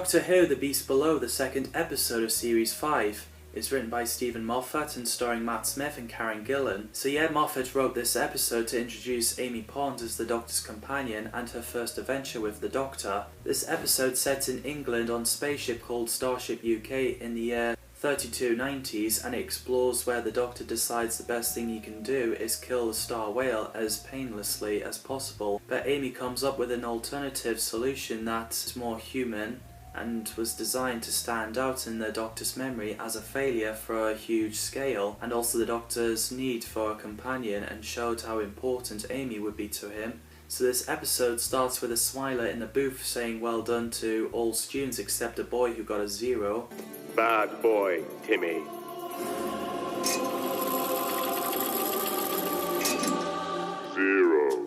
Doctor Who The Beast Below, the second episode of Series 5. It's written by Stephen Moffat and starring Matt Smith and Karen Gillan. So yeah, Moffat wrote this episode to introduce Amy Pond as the Doctor's companion and her first adventure with the Doctor. This episode sets in England on a spaceship called Starship UK in the year 3290s, and it explores where the Doctor decides the best thing he can do is kill the star whale as painlessly as possible. But Amy comes up with an alternative solution that's more human and was designed to stand out in the Doctor's memory as a failure for a huge scale, and also the Doctor's need for a companion, and showed how important Amy would be to him. So this episode starts with a smiler in the booth saying well done to all students except a boy who got a 0. Bad boy, Timmy.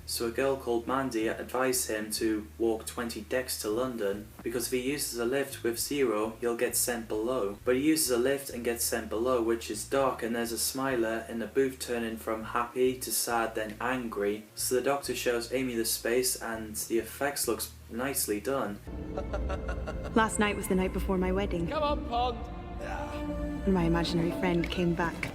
So a girl called Mandy advised him to walk 20 decks to London, because if he uses a lift with 0, he'll get sent below. But he uses a lift and gets sent below, which is dark, and there's a smiler in the booth turning from happy to sad then angry. So the Doctor shows Amy the space and the effects looks nicely done. Last night was the night before my wedding. Come on, Pond. And my imaginary friend came back.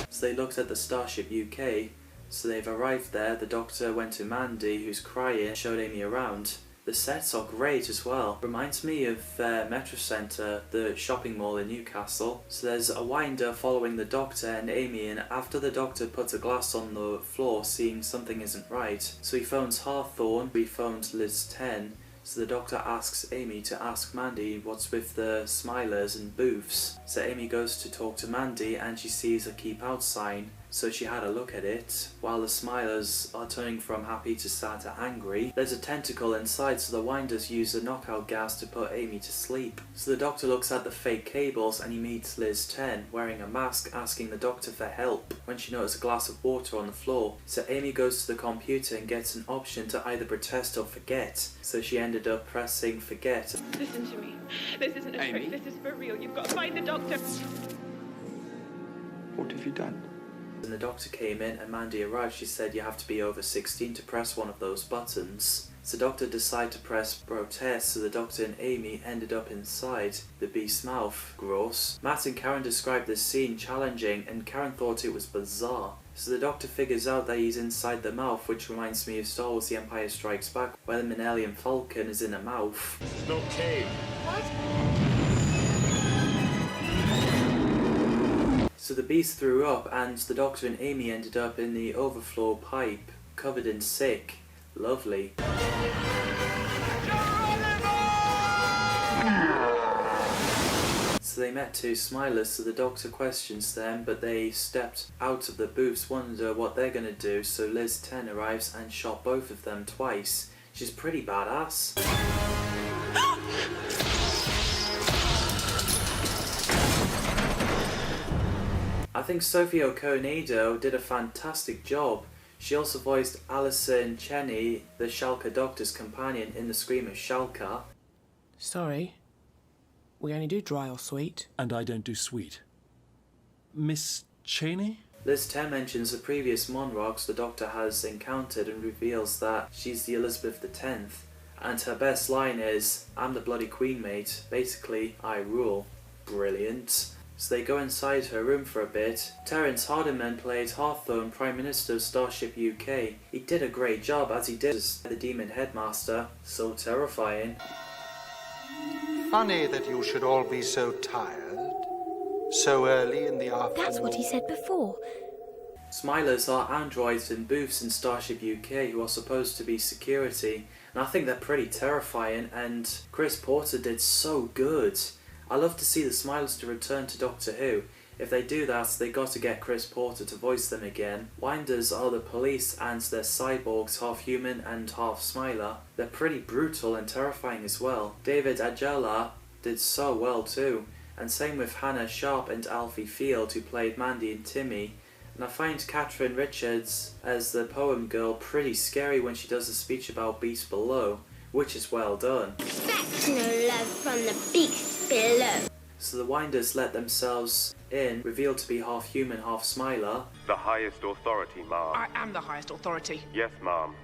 So they looked at the Starship UK. So they've arrived there, the Doctor went to Mandy, who's crying, showed Amy around. The sets are great as well. Reminds me of Metro Centre, the shopping mall in Newcastle. So there's a winder following the Doctor and Amy, and after the Doctor puts a glass on the floor, seeing something isn't right. So he phones Hawthorne, he phones Liz 10. So the Doctor asks Amy to ask Mandy what's with the smilers and booths. So Amy goes to talk to Mandy and she sees a keep out sign. So she had a look at it. While the smilers are turning from happy to sad to angry, there's a tentacle inside, so the winders use the knockout gas to put Amy to sleep. So the Doctor looks at the fake cables and he meets Liz 10 wearing a mask, asking the Doctor for help when she notices a glass of water on the floor. So Amy goes to the computer and gets an option to either protest or forget. So she ended up pressing forget. Listen to me. This isn't a trick. This is for real. You've got to find the Doctor. What have you done? When the Doctor came in and Mandy arrived, she said you have to be over 16 to press one of those buttons. So the Doctor decided to press protest, so the Doctor and Amy ended up inside the beast's mouth. Gross. Matt and Karen described this scene challenging, and Karen thought it was bizarre. So the Doctor figures out that he's inside the mouth, which reminds me of Star Wars The Empire Strikes Back, where the Millennium Falcon is in a mouth. It's not cave. So the beast threw up, and the Doctor and Amy ended up in the overflow pipe, covered in sick. Lovely. So they met two smilers, so the Doctor questions them, but they stepped out of the booths, wonder what they're gonna do, so Liz 10 arrives and shot both of them twice. She's pretty badass. I think Sophie Okonedo did a fantastic job. She also voiced Alison Cheney, the Shalka Doctor's companion in The Scream of Shalka. Sorry. We only do dry or sweet. And I don't do sweet. Miss Cheney? Liz 10 mentions the previous monarchs the Doctor has encountered and reveals that she's the Elizabeth X. And her best line is, "I'm the bloody queen, mate. Basically, I rule." Brilliant. So they go inside her room for a bit. Terence Hardiman played Hawthorne, Prime Minister of Starship UK. He did a great job, as he did as the Demon Headmaster. So terrifying. Funny that you should all be so tired, so early in the afternoon. That's what he said before. Smilers are androids in booths in Starship UK who are supposed to be security, and I think they're pretty terrifying, and Chris Porter did so good. I love to see the Smilers to return to Doctor Who. If they do that, they got to get Chris Porter to voice them again. Winders are the police and they're cyborgs, half human and half Smiler. They're pretty brutal and terrifying as well. David Ajala did so well too, and same with Hannah Sharp and Alfie Field, who played Mandy and Timmy. And I find Catherine Richards as the poem girl pretty scary when she does a speech about Beast Below, which is well done. Expect no love from the beast below. So the Winders let themselves in, revealed to be half human, half Smiler. The highest authority, ma'am. I am the highest authority. Yes, ma'am.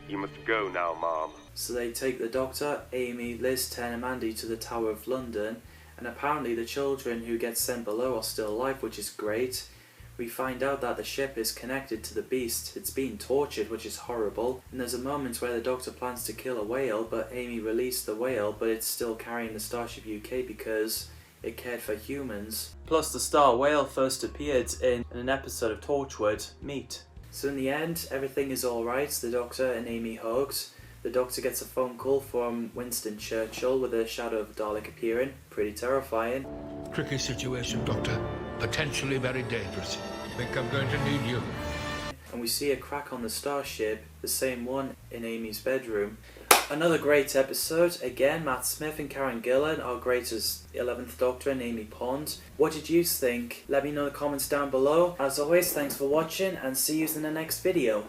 You must go now, ma'am. So they take the Doctor, Amy, Liz, Ten and Mandy to the Tower of London, and apparently the children who get sent below are still alive, which is great. We find out that the ship is connected to the beast. It's being tortured, which is horrible. And there's a moment where the Doctor plans to kill a whale, but Amy released the whale, but it's still carrying the Starship UK because it cared for humans. Plus the star whale first appeared in an episode of Torchwood, Meet. So in the end, everything is alright. The Doctor and Amy hugs. The Doctor gets a phone call from Winston Churchill with a shadow of a Dalek appearing. Pretty terrifying. Tricky situation, Doctor. Potentially very dangerous. Think I'm going to need you. And we see a crack on the starship, the same one in Amy's bedroom. Another great episode. Again, Matt Smith and Karen Gillan are great as 11th Doctor and Amy Pond. What did you think? Let me know in the comments down below. As always, thanks for watching and see you in the next video.